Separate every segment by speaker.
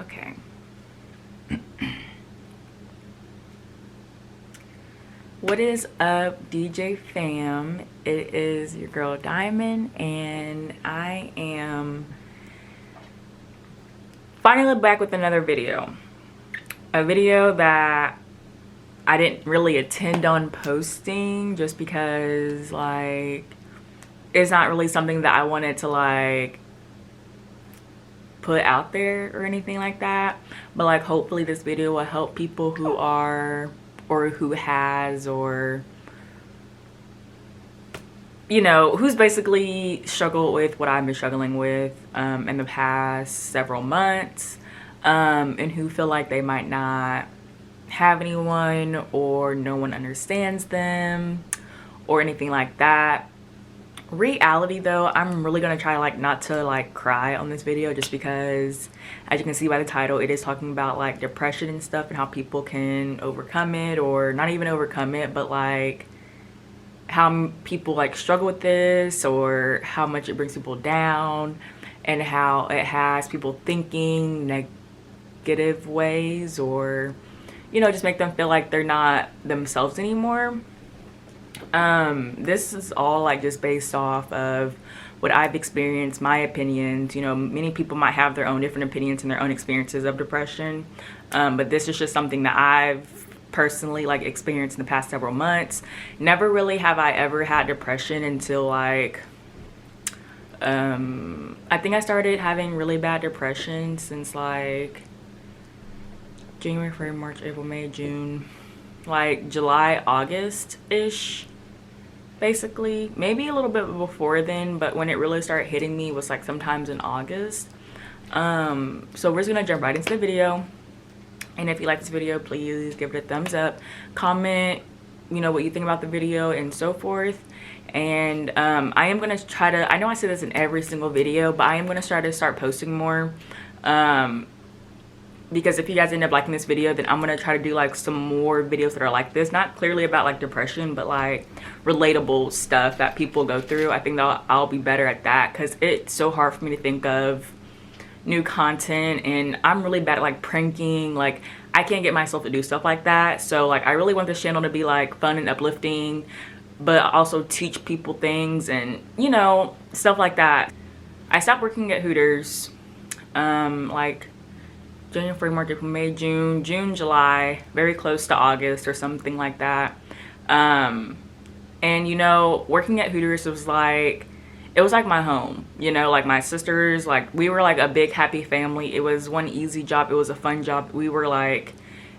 Speaker 1: Okay. What is up, DJ fam? It is your girl Diamond, and I am finally back with another video. A video that I didn't really intend on posting just because, like, it's not really something that I wanted to, like, put out there or anything like that. But, like, hopefully this video will help people who are, or who has, or, you know, who's basically struggled with what I've been struggling with in the past several months, and who feel like they might not have anyone, or no one understands them, or anything like that. Reality though, I'm really gonna try like not to like cry on this video, just because as you can see by the title, it is talking about like depression and stuff, and how people can overcome it, or not even overcome it, but like how people like struggle with this, or how much it brings people down, and how it has people thinking negative ways, or, you know, just make them feel like they're not themselves anymore. This is all like just based off of what I've experienced, my opinions. You know, many people might have their own different opinions and their own experiences of depression, but this is just something that I've personally like experienced in the past several months. Never really have I ever had depression until like I think I started having really bad depression since like January, February, March, April, May, June, like July, August-ish, basically. Maybe a little bit before then, but when it really started hitting me was like sometimes in August. So we're just gonna jump right into the video. And if you like this video, please give it a thumbs up, comment, you know, what you think about the video and so forth. And I am gonna try to, I know I say this in every single video, but I am gonna try to start posting more, because if you guys end up liking this video, then I'm gonna try to do like some more videos that are like this, not clearly about like depression, but like relatable stuff that people go through. I think that I'll be better at that, because it's so hard for me to think of new content, and I'm really bad at like pranking. Like, I can't get myself to do stuff like that. So like, I really want this channel to be like fun and uplifting, but also teach people things and, you know, stuff like that. I stopped working at Hooters like January, February, March, April, May, June, July, very close to August or something like that. And you know, working at Hooters was like, it was like my home, you know, like my sisters, like we were like a big happy family. It was one easy job. It was a fun job. We were like,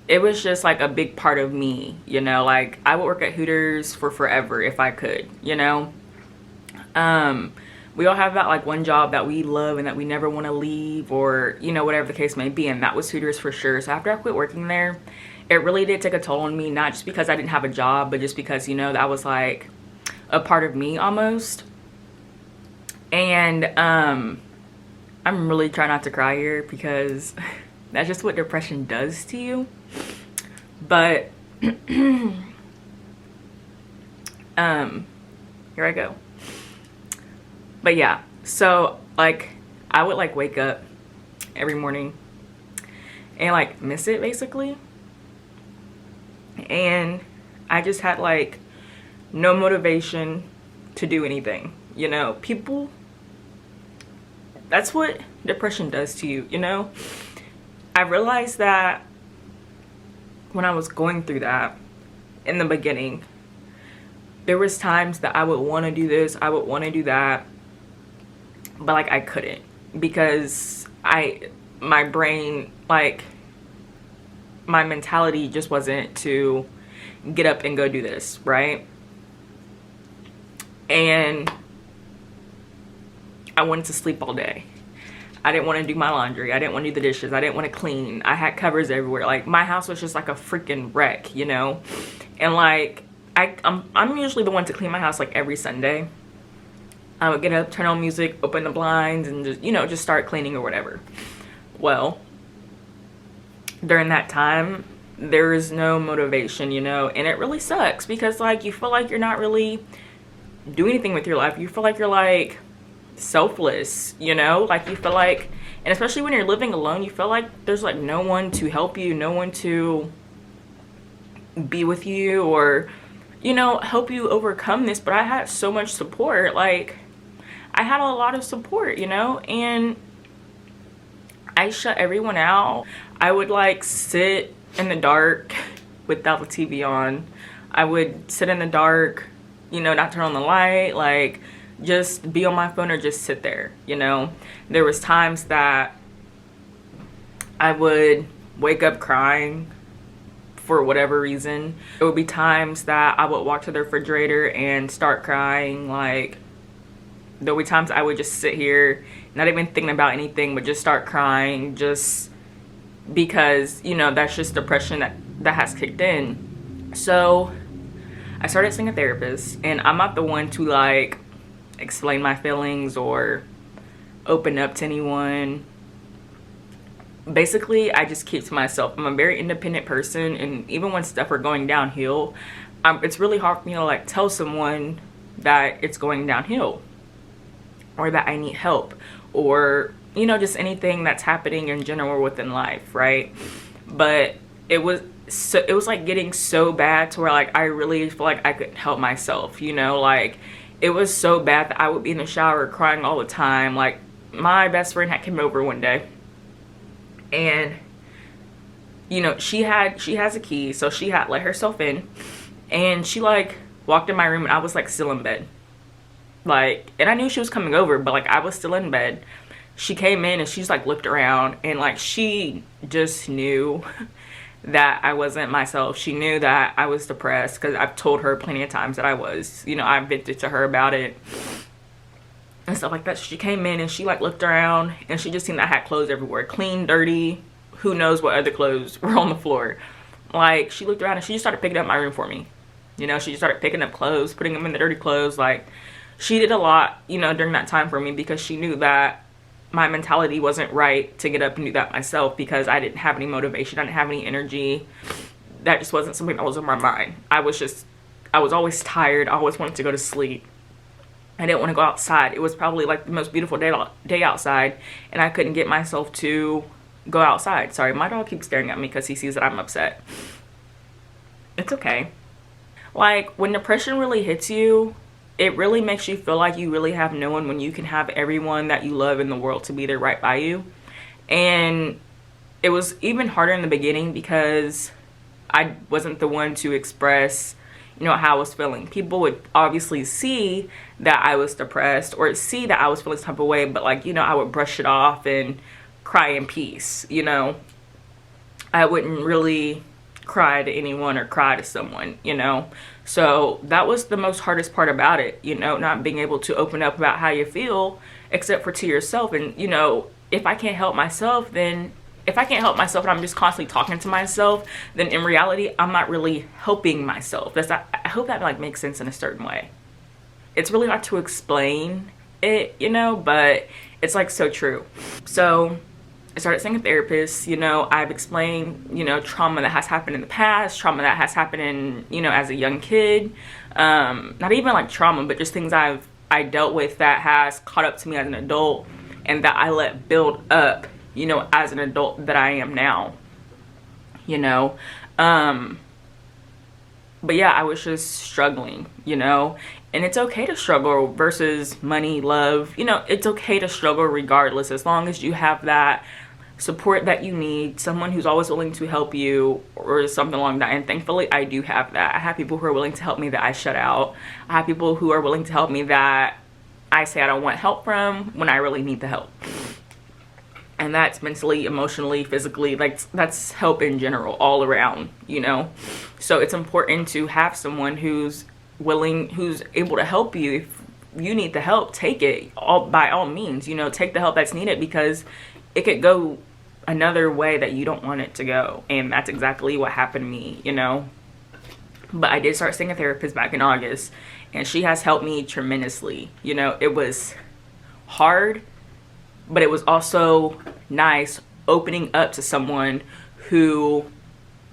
Speaker 1: it was just like a big part of me, you know, like I would work at Hooters for forever if I could, you know. We all have that like one job that we love and that we never want to leave, or, you know, whatever the case may be, and that was Hooters for sure. So after I quit working there, it really did take a toll on me, not just because I didn't have a job, but just because, you know, that was like a part of me almost. And I'm really trying not to cry here, because that's just what depression does to you. But here I go. But yeah, so like I would like wake up every morning and like miss it basically, and I just had like no motivation to do anything, you know. People, that's what depression does to you, you know. I realized that when I was going through that in the beginning, there was times that I would want to do this, I would want to do that, but like I couldn't, because my brain, like my mentality just wasn't to get up and go do this, right? And I wanted to sleep all day. I didn't want to do my laundry. I didn't want to do the dishes. I didn't want to clean. I had covers everywhere. Like my house was just like a freaking wreck, you know? And like I'm usually the one to clean my house like every Sunday. I would get up, turn on music, open the blinds, and just, you know, just start cleaning or whatever. Well, during that time, there is no motivation, you know, and it really sucks, because like you feel like you're not really doing anything with your life. You feel like you're like selfless, you know, like you feel like And especially when you're living alone, you feel like there's like no one to help you, no one to be with you or, you know, help you overcome this. But I had so much support. Like, I had a lot of support, you know, and I shut everyone out. I would like sit in the dark without the TV on. I would sit in the dark, you know, not turn on the light, like just be on my phone or just sit there, you know. There was times that I would wake up crying for whatever reason. There would be times that I would walk to the refrigerator and start crying. Like, there would be times I would just sit here, not even thinking about anything, but just start crying just because, you know, that's just depression that has kicked in. So I started seeing a therapist, and I'm not the one to like explain my feelings or open up to anyone. Basically, I just keep to myself. I'm a very independent person, and even when stuff are going downhill, it's really hard for me to like tell someone that it's going downhill or that I need help, or, you know, just anything that's happening in general within life, right? But it was like getting so bad to where like I really feel like I couldn't help myself, you know. Like, it was so bad that I would be in the shower crying all the time. Like, my best friend had come over one day, and, you know, she has a key, so she had let herself in, and she like walked in my room, and I was like still in bed. Like, and I knew she was coming over, but like I was still in bed. She came in and she's like looked around, and like she just knew that I wasn't myself. She knew that I was depressed, because I've told her plenty of times that I was, you know, I've vented to her about it and stuff like that. So she came in and she like looked around, and she just seen that I had clothes everywhere, clean, dirty, who knows what other clothes were on the floor. Like, she looked around and she just started picking up my room for me. You know, she just started picking up clothes, putting them in the dirty clothes. Like, she did a lot, you know, during that time for me, because she knew that my mentality wasn't right to get up and do that myself, because I didn't have any motivation. I didn't have any energy. That just wasn't something that was in my mind. I was always tired. I always wanted to go to sleep. I didn't want to go outside. It was probably like the most beautiful day outside, and I couldn't get myself to go outside. Sorry, my dog keeps staring at me because he sees that I'm upset. It's okay. Like, when depression really hits you, it really makes you feel like you really have no one, when you can have everyone that you love in the world to be there right by you. And it was even harder in the beginning, because I wasn't the one to express, you know, how I was feeling. People would obviously see that I was depressed or see that I was feeling some type of way, but like, you know, I would brush it off and cry in peace, you know. I wouldn't really cry to anyone or cry to someone, you know. So that was the most hardest part about it, you know, not being able to open up about how you feel except for to yourself. And, you know, if I can't help myself, then if I can't help myself and I'm just constantly talking to myself, then in reality, I'm not really helping myself. I hope that like makes sense in a certain way. It's really hard to explain it, you know, but it's like so true. So I started seeing a therapist. You know, I've explained, you know, trauma that has happened in the past, trauma that has happened in, you know, as a young kid. Not even like trauma, but just things I dealt with that has caught up to me as an adult, and that I let build up, you know, as an adult that I am now, you know. But yeah, I was just struggling, you know, and it's okay to struggle versus money, love, you know, it's okay to struggle regardless, as long as you have that support that you need, someone who's always willing to help you or something along that. And thankfully I do have that. I have people who are willing to help me that I shut out. I have people who are willing to help me that I say I don't want help from when I really need the help. And that's mentally, emotionally, physically, like that's help in general, all around, you know. So it's important to have someone who's willing, who's able to help you. If you need the help, take it, by all means, you know, take the help that's needed, because it could go another way that you don't want it to go. And that's exactly what happened to me, you know. But I did start seeing a therapist back in August, and she has helped me tremendously. You know, it was hard, but it was also nice opening up to someone who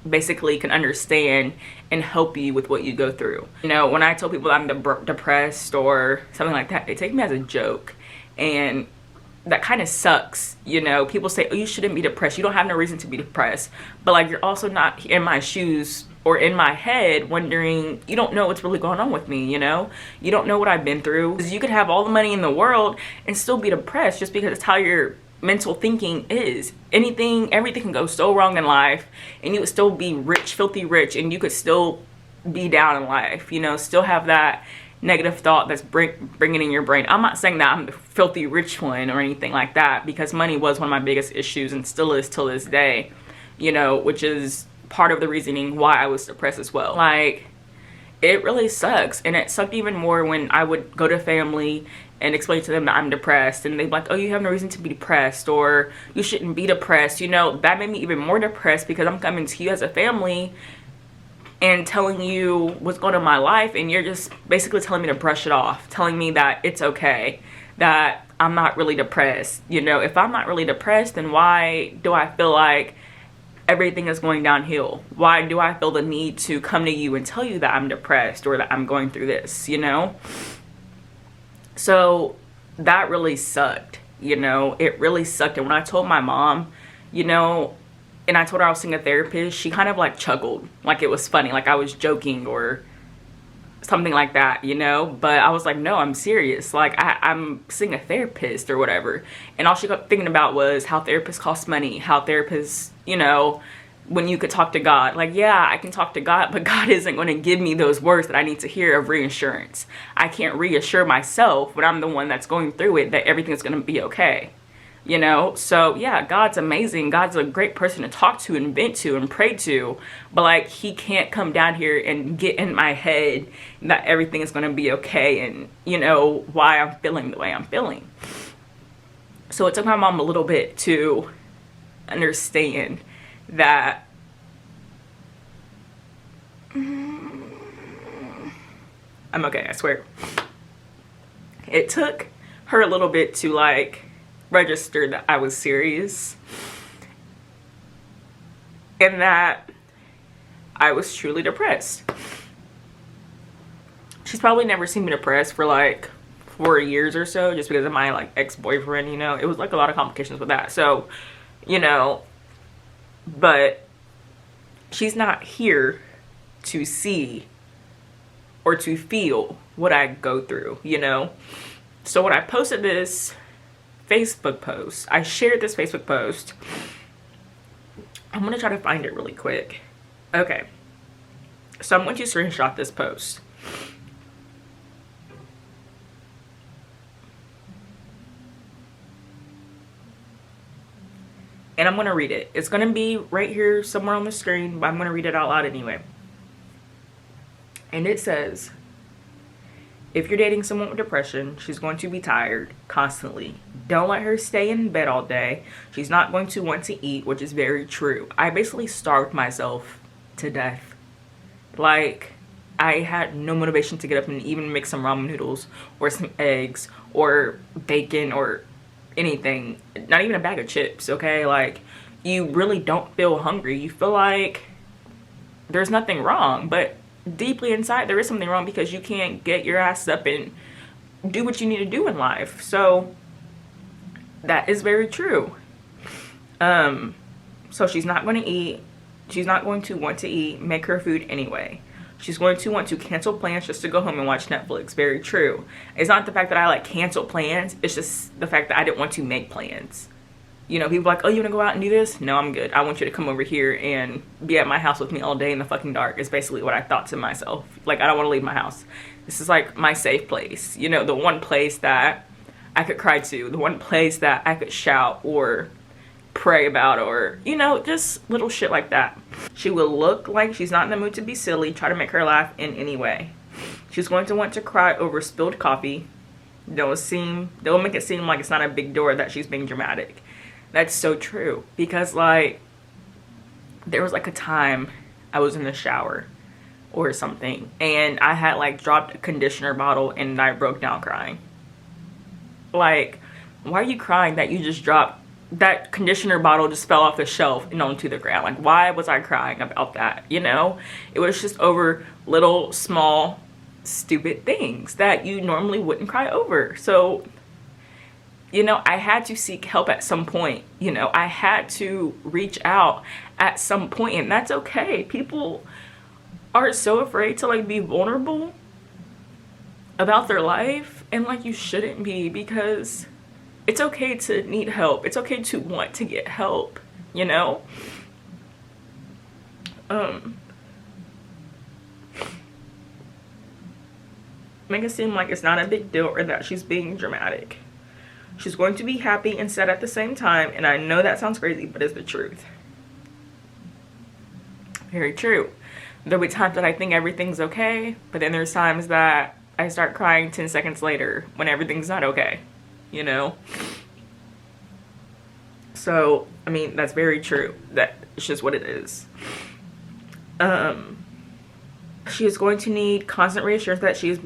Speaker 1: basically can understand and help you with what you go through. You know, when I tell people I'm depressed or something like that, they take me as a joke. And that kind of sucks. You know, people say, oh, you shouldn't be depressed, you don't have no reason to be depressed, but like, you're also not in my shoes or in my head wondering, you don't know what's really going on with me, you know? You don't know what I've been through. Because you could have all the money in the world and still be depressed, just because it's how your mental thinking is. Everything can go so wrong in life, and you would still be rich, filthy rich, and you could still be down in life, you know, still have that negative thought that's bringing in your brain. I'm not saying that I'm the filthy rich one or anything like that, because money was one of my biggest issues and still is till this day, you know, which is part of the reasoning why I was depressed as well. Like, it really sucks. And it sucked even more when I would go to family and explain to them that I'm depressed, and they'd be like, oh, you have no reason to be depressed, or you shouldn't be depressed. You know, that made me even more depressed, because I'm coming to you as a family and telling you what's going on in my life, and you're just basically telling me to brush it off, telling me that it's okay, that I'm not really depressed. You know, if I'm not really depressed, then why do I feel like everything is going downhill? Why do I feel the need to come to you and tell you that I'm depressed or that I'm going through this, you know? So that really sucked, you know? It really sucked. And when I told my mom, you know, and I told her I was seeing a therapist, she kind of like chuckled, like it was funny, like I was joking or something like that, you know? But I was like, no, I'm serious. Like, I'm seeing a therapist or whatever. And all she kept thinking about was how therapists cost money, how therapists, you know, when you could talk to God. Like, yeah, I can talk to God, but God isn't going to give me those words that I need to hear of reassurance. I can't reassure myself when I'm the one that's going through it that everything's going to be okay. You know, so yeah, God's amazing. God's a great person to talk to and vent to and pray to, but like, he can't come down here and get in my head that everything is going to be okay, and you know, why I'm feeling the way I'm feeling. So it took my mom a little bit to understand that I'm okay, I swear. It took her a little bit to like registered that I was serious and that I was truly depressed. She's probably never seen me depressed for like 4 years or so, just because of my like ex-boyfriend, you know. It was like a lot of complications with that, so you know, but she's not here to see or to feel what I go through, you know. So when I posted this Facebook post, I shared this Facebook post. I'm gonna try to find it really quick. Okay, so I'm going to screenshot this post. And I'm gonna read it. It's gonna be right here somewhere on the screen, but I'm gonna read it out loud anyway. And it says, if you're dating someone with depression, she's going to be tired constantly. Don't let her stay in bed all day. She's not going to want to eat, which is very true. I basically starved myself to death. Like, I had no motivation to get up and even make some ramen noodles or some eggs or bacon or anything. Not even a bag of chips, okay? Like, you really don't feel hungry. You feel like there's nothing wrong, but deeply inside there is something wrong, because you can't get your ass up and do what you need to do in life. So that is very true. So she's not going to eat. She's not going to want to eat. Make her food anyway. She's going to want to cancel plans just to go home and watch Netflix. Very true. It's not the fact that I like cancel plans. It's just the fact that I didn't want to make plans. You know, people are like, oh, you want to go out and do this? No, I'm good. I want you to come over here and be at my house with me all day in the fucking dark, is basically what I thought to myself. Like, I don't want to leave my house. This is like my safe place. You know, the one place that I could cry to. The one place that I could shout or pray about, or, you know, just little shit like that. She will look like she's not in the mood to be silly. Try to make her laugh in any way. She's going to want to cry over spilled coffee. They'll make it seem like it's not a big deal that she's being dramatic. That's so true, because like, there was like a time I was in the shower or something, and I had like dropped a conditioner bottle and I broke down crying. Like, why are you crying that you just dropped that conditioner bottle, just fell off the shelf and onto the ground? Like, why was I crying about that? You know, it was just over little small stupid things that you normally wouldn't cry over. So you know, I had to seek help at some point. You know, I had to reach out at some point, and that's okay. People are so afraid to like be vulnerable about their life, and like you shouldn't be, because it's okay to need help. It's okay to want to get help, you know? Make it seem like it's not a big deal or that she's being dramatic. She's going to be happy and sad at the same time, and I know that sounds crazy, but it's the truth. Very true. There'll be times that I think everything's okay, but then there's times that I start crying 10 seconds later when everything's not okay, you know? So, I mean, that's very true. That it's just what it is. She is going to need constant reassurance that she's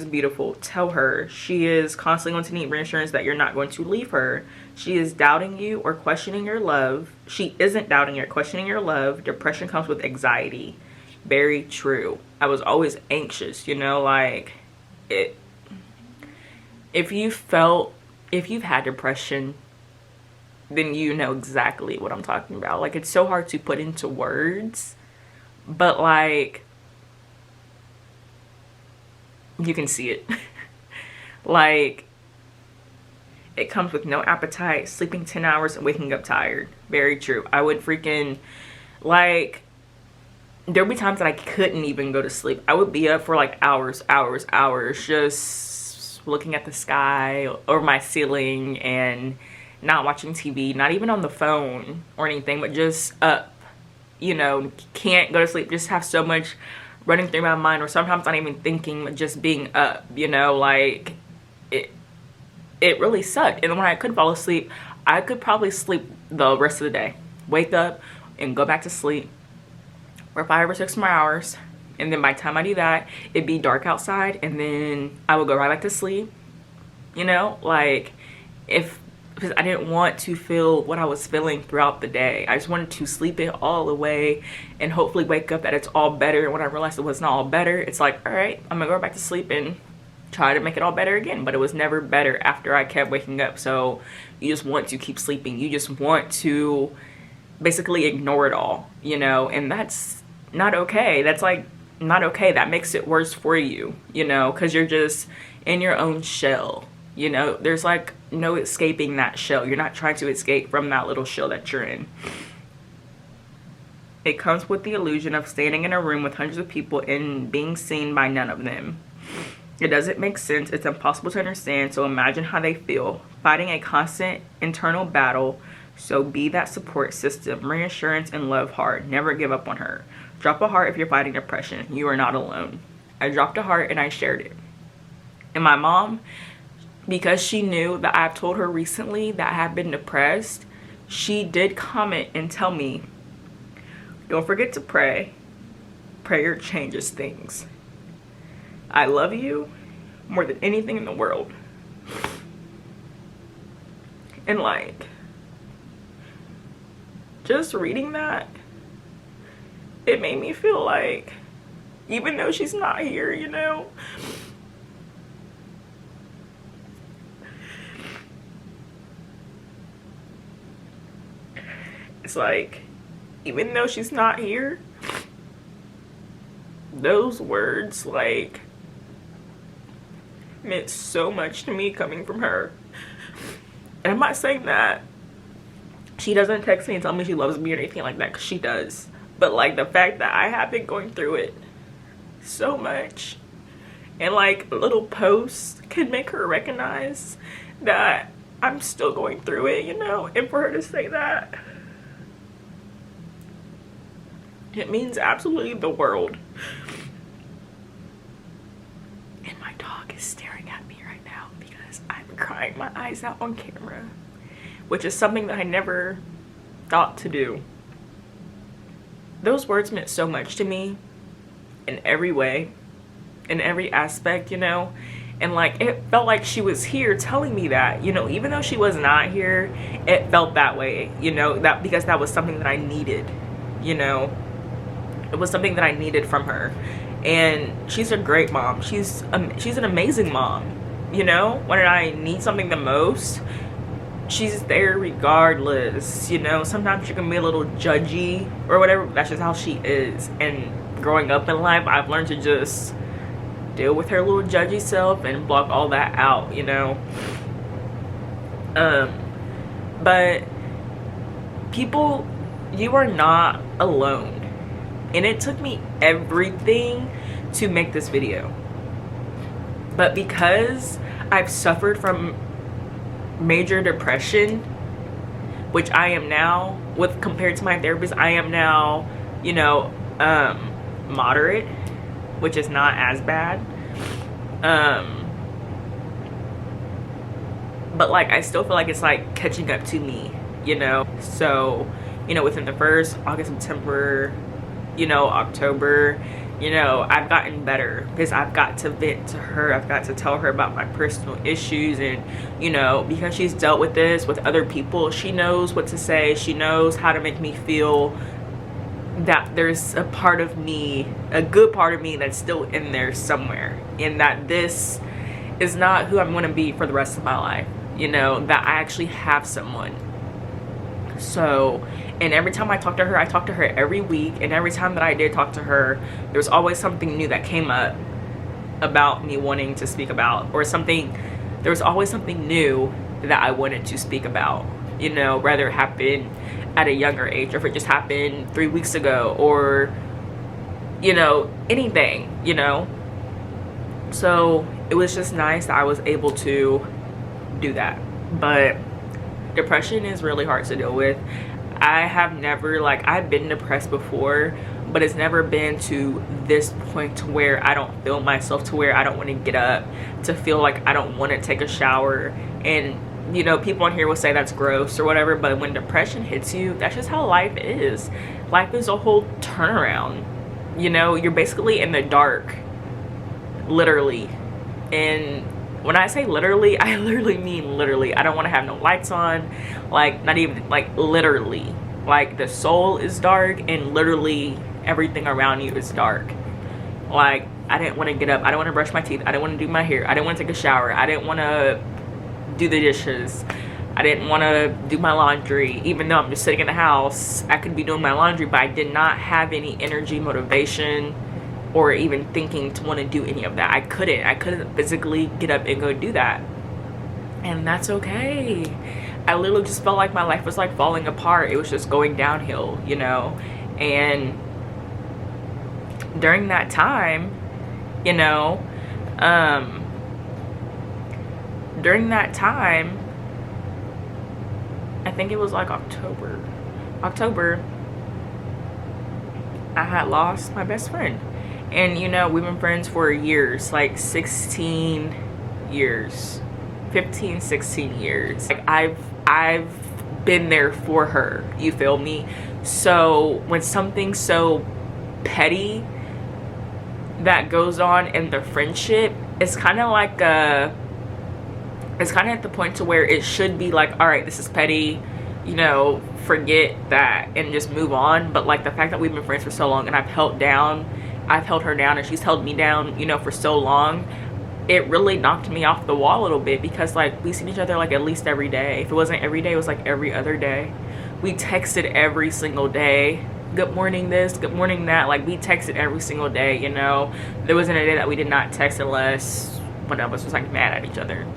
Speaker 1: beautiful. Tell her. She is constantly going to need reassurance that you're not going to leave her. She is doubting you or questioning your love. She isn't doubting or questioning your love. Depression comes with anxiety. Very true. I was always anxious, you know, like it. If you've had depression, then you know exactly what I'm talking about. Like, it's so hard to put into words, but like you can see it. Like, it comes with no appetite, sleeping 10 hours and waking up tired. Very true. I would freaking, like, there'd be times that I couldn't even go to sleep. I would be up for like hours, just looking at the sky or my ceiling and not watching TV, not even on the phone or anything, but just up, you know, can't go to sleep, just have so much running through my mind, or sometimes not even thinking, but just being up, you know, like it really sucked. And when I could fall asleep, I could probably sleep the rest of the day, wake up and go back to sleep for 5 or 6 more hours, and then by the time I do that, it'd be dark outside, and then I would go right back to sleep, you know, like because I didn't want to feel what I was feeling throughout the day. I just wanted to sleep it all away and hopefully wake up that it's all better. And when I realized it was not all better, it's like, all right, I'm gonna go back to sleep and try to make it all better again. But it was never better after I kept waking up. So you just want to keep sleeping. You just want to basically ignore it all, you know, and that's not okay. That's like not okay. That makes it worse for you, you know, because you're just in your own shell. You know, there's like no escaping that shell. You're not trying to escape from that little shell that you're in. It comes with the illusion of standing in a room with hundreds of people and being seen by none of them. It doesn't make sense. It's impossible to understand. So imagine how they feel. Fighting a constant internal battle. So be that support system. Reassurance and love hard. Never give up on her. Drop a heart if you're fighting depression. You are not alone. I dropped a heart and I shared it. And my mom, because she knew that I've told her recently that I have been depressed, she did comment and tell me, don't forget to pray. Prayer changes things. I love you more than anything in the world. And like, just reading that, it made me feel like, even though she's not here, you know, it's like, even though she's not here, those words like meant so much to me coming from her. And I'm not saying that she doesn't text me and tell me she loves me or anything like that, because she does. But like the fact that I have been going through it so much, and like little posts can make her recognize that I'm still going through it, you know, and for her to say that, it means absolutely the world. And my dog is staring at me right now because I'm crying my eyes out on camera, which is something that I never thought to do. Those words meant so much to me in every way, in every aspect, you know. And like, it felt like she was here telling me that, you know, even though she was not here, it felt that way, you know, that because that was something that I needed, you know. It was something that I needed from her. And she's a great mom. She's an amazing mom. you know, when I need something the most, she's there regardless, you know. Sometimes she can be a little judgy or whatever. That's just how she is. And growing up in life, I've learned to just deal with her little judgy self and block all that out, you know. But people, you are not alone. And it took me everything to make this video. But because I've suffered from major depression, which I am now, with compared to my therapist, I am now, you know, moderate, which is not as bad. But like, I still feel like it's like catching up to me, you know. So, you know, within the first August, September, you know, October, you know, I've gotten better because I've got to vent to her. I've got to tell her about my personal issues. And, you know, because she's dealt with this with other people, she knows what to say. She knows how to make me feel that there's a part of me, a good part of me, that's still in there somewhere, and that this is not who I'm going to be for the rest of my life, you know, that I actually have someone. So, and every time I talk to her every week, and every time that I did talk to her, there's always something new that came up about me wanting to speak about, or something, there was always something new that I wanted to speak about, you know, whether it happened at a younger age, or if it just happened 3 weeks ago, or, you know, anything, you know. So it was just nice that I was able to do that. But depression is really hard to deal with. I have never, like, I've been depressed before, but it's never been to this point to where I don't feel myself, to where I don't want to get up, to feel like I don't want to take a shower. And, you know, people on here will say that's gross or whatever, but when depression hits you, that's just how life is. Life is a whole turnaround. You know, you're basically in the dark, literally. And when I say literally, I literally mean literally. I don't want to have no lights on, like, not even, like, literally. Like, the soul is dark, and literally everything around you is dark. Like, I didn't want to get up. I didn't want to brush my teeth. I didn't want to do my hair. I didn't want to take a shower. I didn't want to do the dishes. I didn't want to do my laundry. Even though I'm just sitting in the house, I could be doing my laundry, but I did not have any energy, motivation, or even thinking to want to do any of that. I couldn't physically get up and go do that. And that's okay. I literally just felt like my life was like falling apart. It was just going downhill, you know. And during that time, you know, during that time, I think it was like October, I had lost my best friend. And, you know, we've been friends for years, like 16 years, 15, 16 years. Like, I've been there for her, you feel me? So when something so petty that goes on in the friendship, it's kind of like it's kind of at the point to where it should be like, all right, this is petty, you know, forget that and just move on. But like, the fact that we've been friends for so long, and I've held her down, and she's held me down, you know, for so long, it really knocked me off the wall a little bit. Because like, we seen each other like at least every day. If it wasn't every day, it was like every other day. We texted every single day. Good morning this, good morning that. Like, we texted every single day, you know. There wasn't a day that we did not text unless one of us was like mad at each other.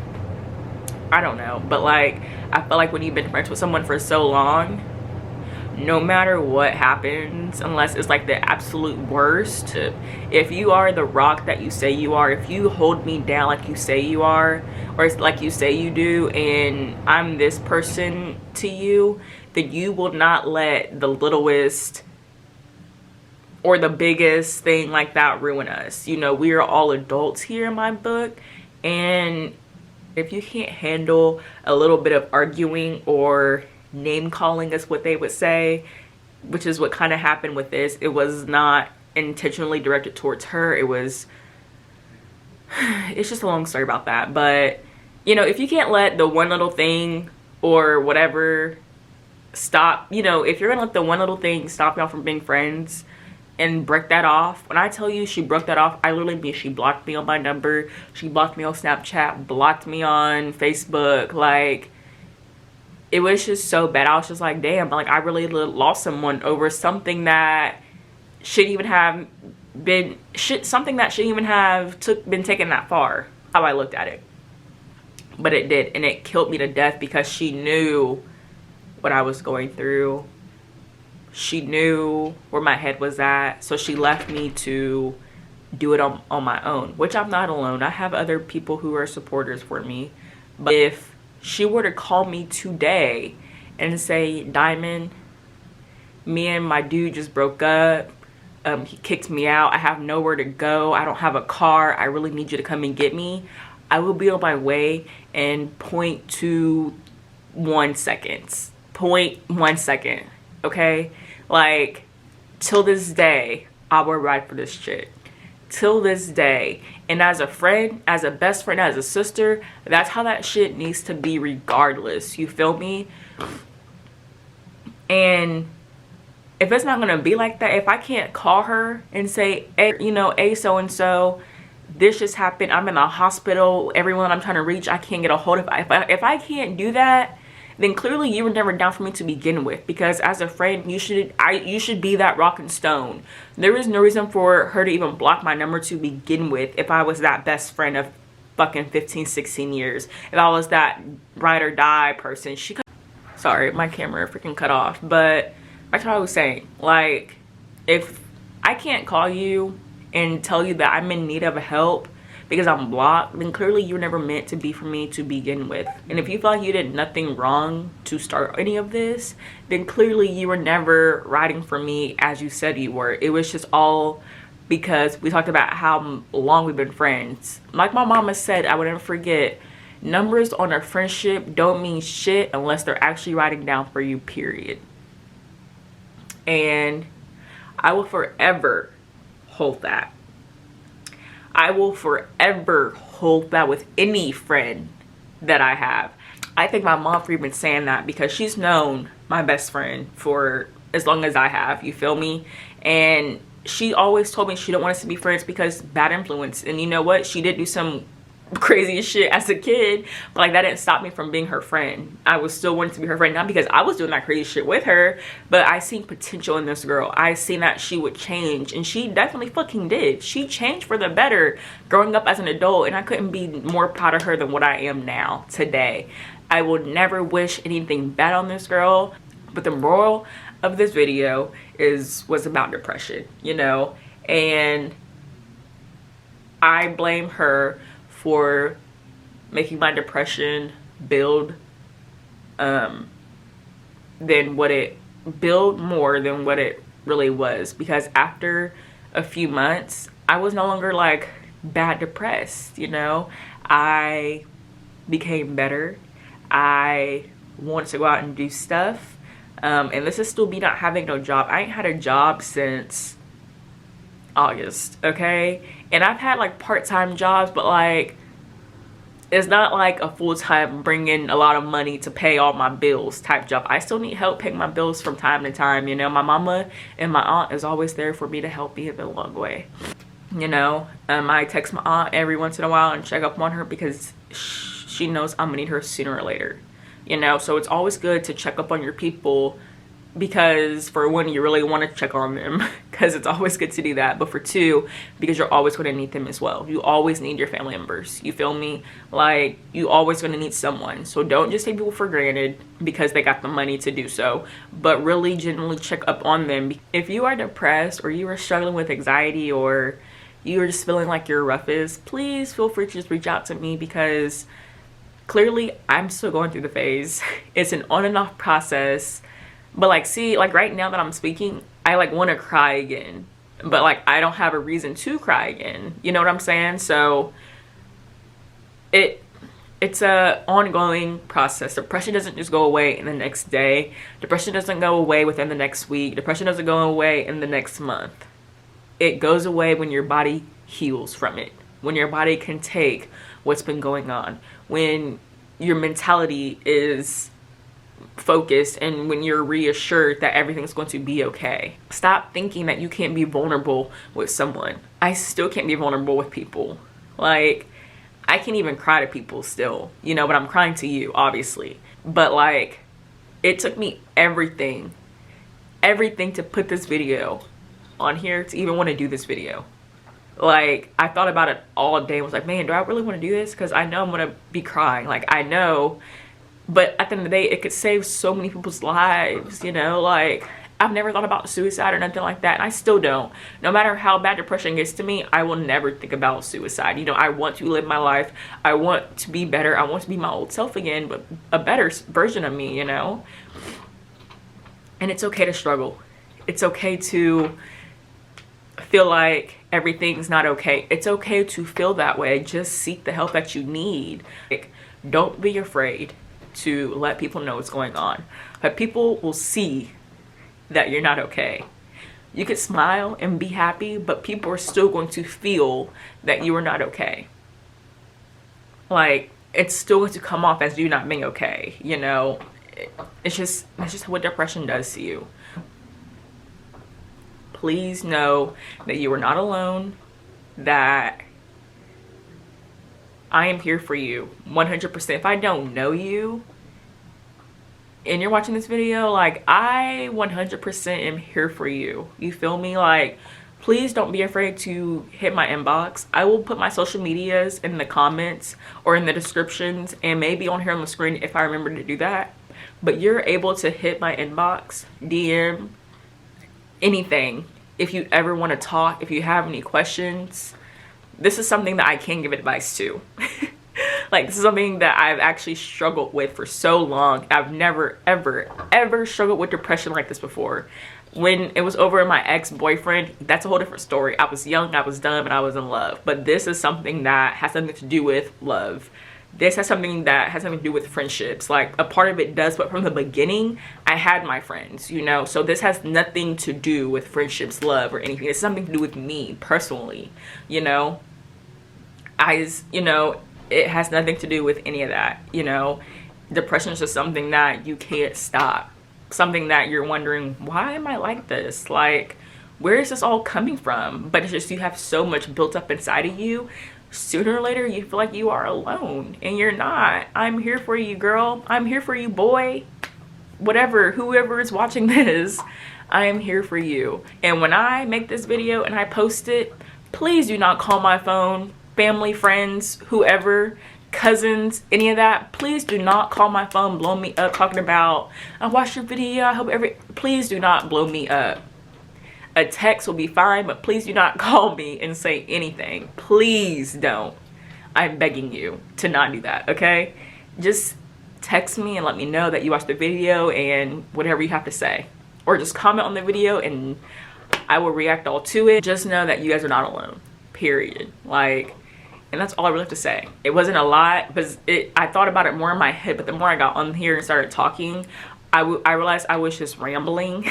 Speaker 1: I don't know, but like, I feel like when you've been friends with someone for so long, no matter what happens, unless it's like the absolute worst, if you are the rock that you say you are, if you hold me down like you say you are, or it's like you say you do, and I'm this person to you, then you will not let the littlest or the biggest thing like that ruin us. You know, we are all adults here in my book, and if you can't handle a little bit of arguing or name calling, is what they would say, which is what kind of happened with this. It was not intentionally directed towards her. It's just a long story about that. But, you know, if you can't let the one little thing or whatever stop, you know, if you're gonna let the one little thing stop y'all from being friends, and break that off. When I tell you she broke that off, I literally mean she blocked me on my number, she blocked me on Snapchat, blocked me on Facebook. Like, it was just so bad. I was just like, damn, like I really lost someone over something that shouldn't even have been something that shouldn't even have been taken that far, how I looked at it. But it did, and it killed me to death because she knew what I was going through. She knew where my head was at, so she left me to do it on my own, which I'm not alone. I have other people who are supporters for me. But if she were to call me today and say, Diamond, me and my dude just broke up, he kicked me out, I have nowhere to go, I don't have a car, I really need you to come and get me, I will be on my way in 0.21 seconds. 0.1 second, okay? Like, till this day, I will ride for this chick. Till this day. And as a friend, as a best friend, as a sister, that's how that shit needs to be regardless. You feel me? And if it's not gonna be like that, if I can't call her and say, hey, you know, hey, so-and-so, this just happened, I'm in the hospital, everyone I'm trying to reach, I can't get a hold of. If I can't do that, then clearly you were never down for me to begin with. Because as a friend, you should be that rock and stone. There is no reason for her to even block my number to begin with if I was that best friend of fucking 15, 16 years. If I was that ride or die person. Sorry, my camera freaking cut off. But that's what I was saying. Like, if I can't call you and tell you that I'm in need of help because I'm blocked, then clearly you're never meant to be for me to begin with. And if you feel like you did nothing wrong to start any of this, then clearly you were never riding for me as you said you were. It was just all because we talked about how long we've been friends. Like my mama said, I would never forget, numbers on a friendship don't mean shit unless they're actually writing down for you, period. And I will forever hold that. I will forever hold that with any friend that I have. I thank my mom for even saying that because she's known my best friend for as long as I have, you feel me? And she always told me she didn't want us to be friends because bad influence. And you know what? She did do some crazy shit as a kid, but like that didn't stop me from being her friend. I was still wanting to be her friend, not because I was doing that crazy shit with her, but I seen potential in this girl. I seen that she would change, and she definitely fucking did. She changed for the better growing up as an adult, and I couldn't be more proud of her than what I am now today. I will never wish anything bad on this girl, but the moral of this video was about depression, you know, and I blame her for making my depression build more than what it really was. Because after a few months, I was no longer like bad depressed, you know. I became better. I wanted to go out and do stuff, and this is still me not having no job. I ain't had a job since August, okay? And I've had like part-time jobs, but like it's not like a full-time bringing a lot of money to pay all my bills type job. I still need help paying my bills from time to time, you know. My mama and my aunt is always there for me to help me in a long way, you know. I text my aunt every once in a while and check up on her because she knows I'm gonna need her sooner or later, you know. So it's always good to check up on your people, because for one, you really want to check on them because it's always good to do that. But for two, because you're always going to need them as well. You always need your family members, you feel me? Like, you always going to need someone. So don't just take people for granted because they got the money to do so, but really genuinely check up on them. If you are depressed, or you are struggling with anxiety, or you are just feeling like you're roughest, please feel free to just reach out to me, because clearly I'm still going through the phase. It's an on and off process. But like, see, like right now that I'm speaking, I like want to cry again, but like I don't have a reason to cry again, you know what I'm saying? So it's a ongoing process. Depression doesn't just go away in the next day. Depression doesn't go away within the next week. Depression doesn't go away in the next month. It goes away when your body heals from it, when your body can take what's been going on, when your mentality is focused and when you're reassured that everything's going to be okay. Stop thinking that you can't be vulnerable with someone. I still can't be vulnerable with people. Like, I can't even cry to people still, you know, but I'm crying to you, obviously. But like, it took me everything to put this video on here, to even want to do this video. Like, I thought about it all day and was like, man, do I really want to do this? Because I know I'm going to be crying. Like, I know. But at the end of the day, it could save so many people's lives, you know? Like, I've never thought about suicide or nothing like that. And I still don't. No matter how bad depression gets to me, I will never think about suicide. You know, I want to live my life. I want to be better. I want to be my old self again, but a better version of me, you know? And it's okay to struggle. It's okay to feel like everything's not okay. It's okay to feel that way. Just seek the help that you need. Like, don't be afraid to let people know what's going on. But people will see that you're not okay. You could smile and be happy, but people are still going to feel that you are not okay. Like, it's still going to come off as you not being okay, you know? It's just what depression does to you. Please know that you are not alone, that I am here for you 100%. If I don't know you and you're watching this video, like, I 100% am here for you. You feel me? Like, please don't be afraid to hit my inbox. I will put my social medias in the comments or in the descriptions, and maybe on here on the screen if I remember to do that. But you're able to hit my inbox, DM, anything. If you ever want to talk, if you have any questions, this is something that I can give advice to. Like, this is something that I've actually struggled with for so long. I've never, ever struggled with depression like this before. When it was over my ex-boyfriend, that's a whole different story. I was young, I was dumb, and I was in love. But this is something that has something to do with love. This has something that has something to do with friendships. Like, a part of it does, but from the beginning, I had my friends, you know? So this has nothing to do with friendships, love, or anything. It's something to do with me, personally, you know? You know, it has nothing to do with any of that, you know? Depression is just something that you can't stop. Something that you're wondering, why am I like this? Like, where is this all coming from? But it's just, you have so much built up inside of you. Sooner or later, you feel like you are alone, and you're not. I'm here for you, girl. I'm here for you, boy. Whatever, whoever is watching this, I am here for you. And when I make this video and I post it, please do not call my phone. Family, friends, whoever, cousins, any of that, please do not call my phone, blow me up talking about, I watched your video, I hope please do not blow me up. A text will be fine, but please do not call me and say anything. Please don't. I'm begging you to not do that, okay? Just text me and let me know that you watched the video and whatever you have to say. Or just comment on the video and I will react all to it. Just know that you guys are not alone, period. Like, and that's all I really have to say. It wasn't a lot, because I thought about it more in my head, but the more I got on here and started talking, I realized I was just rambling.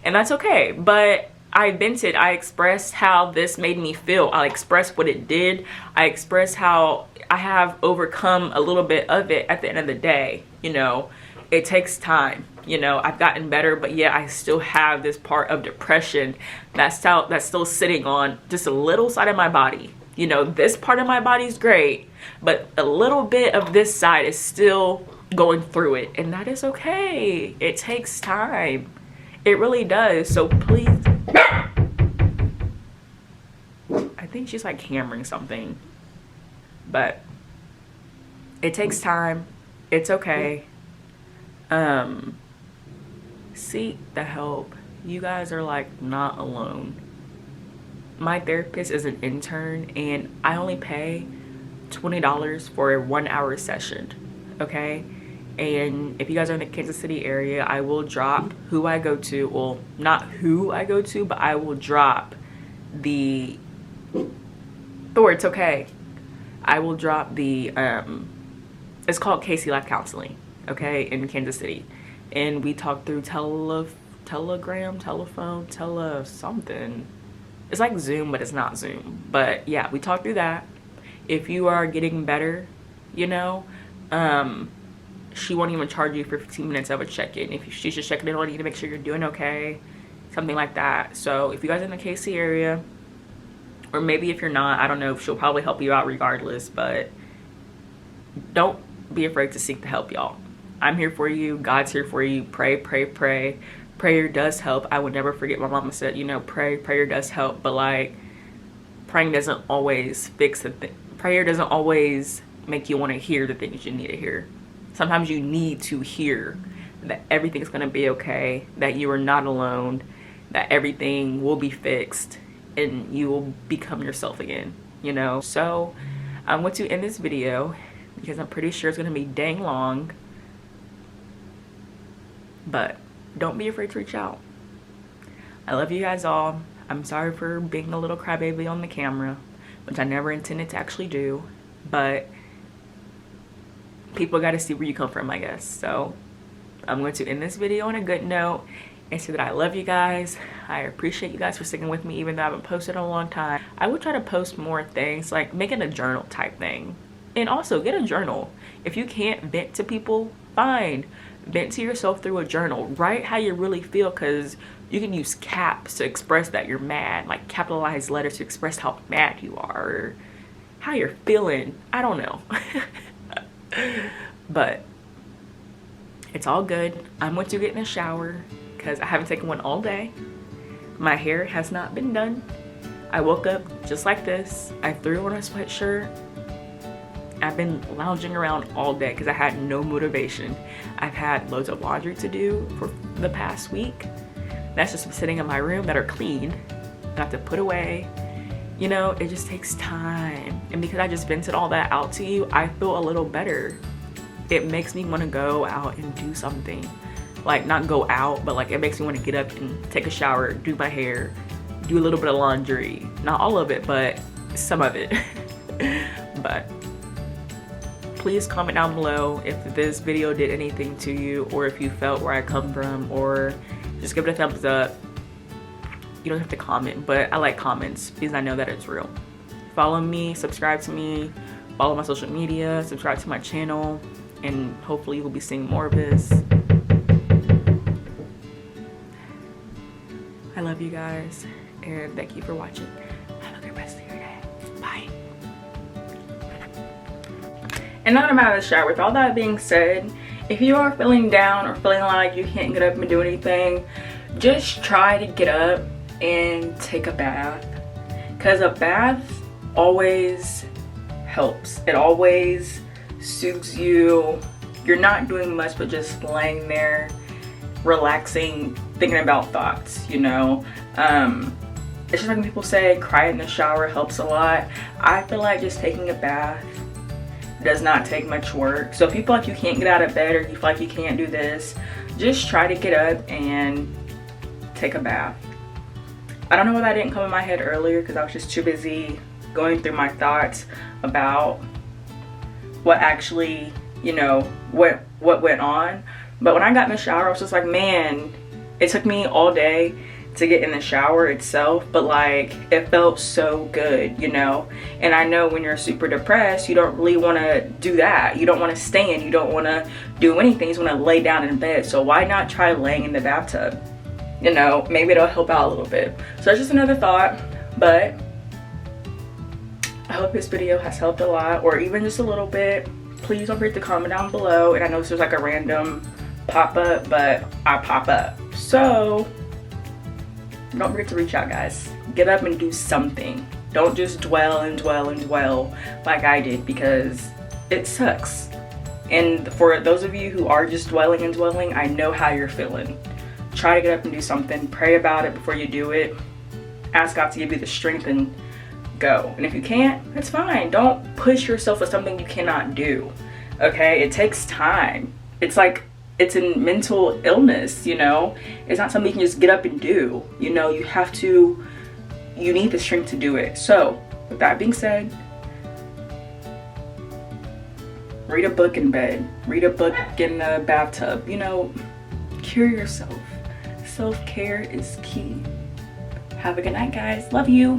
Speaker 1: And that's okay, but I vented. I expressed how this made me feel. I expressed what it did. I expressed how I have overcome a little bit of it at the end of the day. You know, it takes time. You know, I've gotten better, but yeah, I still have this part of depression that's still sitting on just a little side of my body. You know, this part of my body is great, but a little bit of this side is still going through it, and that is okay. It takes time. It really does. So please, I think she's like hammering something, but it takes time. It's okay. Seek the help. You guys are like not alone. My therapist is an intern and I only pay $20 for a 1-hour session, okay? And if you guys are in the Kansas City area, I will drop who I go to. Well, not who I go to, but I will drop the Thor, it's okay. I will drop the it's called Casey Life Counseling, okay, in Kansas City. And we talk through telephone, something. It's like Zoom, but it's not Zoom. But yeah, we talk through that. If you are getting better, you know, she won't even charge you for 15 minutes of a check-in. If she's just checking in on you to make sure you're doing okay, something like that. So if you guys are in the KC area, or maybe if you're not, I don't know, she'll probably help you out regardless, but don't be afraid to seek the help, y'all. I'm here for you. God's here for you. Pray, pray, pray. Prayer does help. I would never forget my mama said, you know, prayer does help, but like praying doesn't always fix the thing. Prayer doesn't always make you want to hear the things you need to hear. Sometimes you need to hear that everything's going to be okay, that you are not alone, that everything will be fixed, and you will become yourself again, you know? So I want to end this video because I'm pretty sure it's going to be dang long, but don't be afraid to reach out. I love you guys all. I'm sorry for being a little crybaby on the camera, which I never intended to actually do, but people got to see where you come from, I guess. So I'm going to end this video on a good note and say that I love you guys. I appreciate you guys for sticking with me even though I haven't posted in a long time. I would try to post more things, like making a journal type thing. And also get a journal. If you can't vent to people, fine. Vent to yourself through a journal. Write how you really feel, because you can use caps to express that you're mad, like capitalized letters to express how mad you are or how you're feeling. I don't know. But it's all good. I'm going to get in the shower because I haven't taken one all day. My hair has not been done. I woke up just like this. I threw on a sweatshirt. I've been lounging around all day because I had no motivation. I've had loads of laundry to do for the past week. That's just sitting in my room that are clean. I have to put away. You know, it just takes time. And because I just vented all that out to you, I feel a little better. It makes me want to go out and do something. Like, not go out, but like it makes me want to get up and take a shower, do my hair, do a little bit of laundry. Not all of it, but some of it. But please comment down below if this video did anything to you, or if you felt where I come from, or just give it a thumbs up. You don't have to comment, but I like comments because I know that it's real. Follow me, subscribe to me, follow my social media, subscribe to my channel, and hopefully you'll be seeing more of this. I love you guys, and thank you for watching. Have a good rest of your day. Bye. And now that I'm out of the shower, with all that being said, if you are feeling down or feeling like you can't get up and do anything, just try to get up and take a bath, because a bath always helps. It always soothes you. You're not doing much but just laying there relaxing, thinking about thoughts, you know. It's just like when people say cry in the shower helps a lot. I feel like just taking a bath does not take much work. So if you feel like you can't get out of bed, or you feel like you can't do this, just try to get up and take a bath. I don't know why that didn't come in my head earlier, because I was just too busy going through my thoughts about what actually, you know, what went on. But when I got in the shower, I was just like, man, it took me all day to get in the shower itself, but like it felt so good, you know. And I know when you're super depressed, you don't really want to do that. You don't want to stand, you don't want to do anything, you just want to lay down in bed. So why not try laying in the bathtub? You know, maybe it'll help out a little bit. So that's just another thought. But I hope this video has helped a lot, or even just a little bit. Please don't forget to comment down below. And I know this was like a random pop-up, but I pop up. So don't forget to reach out, guys. Get up and do something. Don't just dwell and dwell and dwell like I did, because it sucks. And for those of you who are just dwelling and dwelling, I know how you're feeling. Try to get up and do something. Pray about it before you do it. Ask God to give you the strength and go. And if you can't, that's fine. Don't push yourself with something you cannot do. Okay? It takes time. It's like, it's a mental illness, you know? It's not something you can just get up and do. You know, you have to, you need the strength to do it. So, with that being said, read a book in bed. Read a book in the bathtub. You know, cure yourself. Self-care is key. Have a good night, guys. Love you.